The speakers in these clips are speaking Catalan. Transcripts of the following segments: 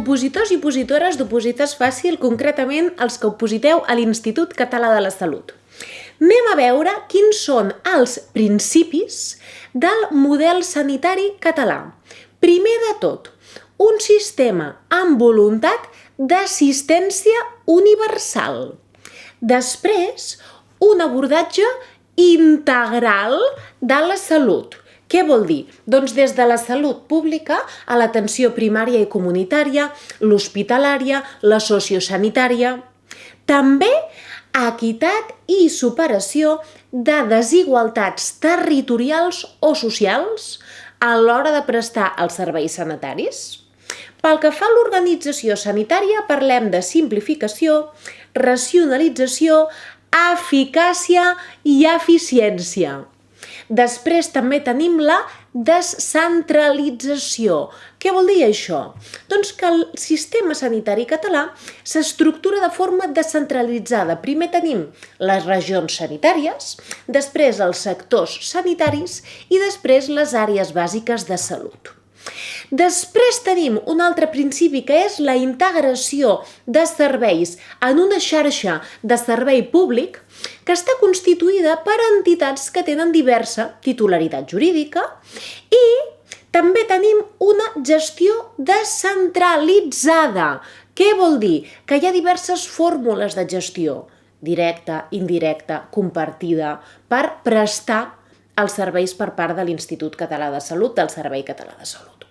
Opositors i opositores d'Oposites Fàcil, concretament els que opositeu a l'Institut Català de la Salut. Anem a veure quins són els principis del model sanitari català. Primer de tot, un sistema amb voluntat d'assistència universal. Després, un abordatge integral de la salut. Què vol dir? Doncs des de la salut pública a l'atenció primària i comunitària, l'hospitalària, la sociosanitària. També equitat i superació de desigualtats territorials o socials a l'hora de prestar els serveis sanitaris. Pel que fa a l'organització sanitària, parlem de simplificació, racionalització, eficàcia i eficiència. Després també tenim la descentralització. Què vol dir això? Doncs que el sistema sanitari català s'estructura de forma descentralitzada. Primer tenim les regions sanitàries, després els sectors sanitaris i després les àrees bàsiques de salut. Després tenim un altre principi que és la integració de serveis en una xarxa de servei públic que està constituïda per entitats que tenen diversa titularitat jurídica i també tenim una gestió descentralitzada. Què vol dir? Que hi ha diverses fórmules de gestió, directa, indirecta, compartida, per prestar els serveis per part de l'Institut Català de Salut, del Servei Català de Salut.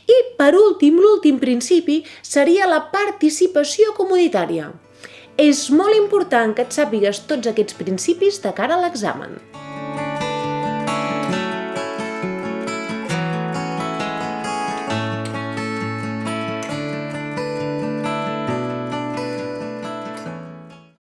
I per últim, l'últim principi seria la participació comunitària. És molt important que et sàpigues tots aquests principis de cara a l'examen.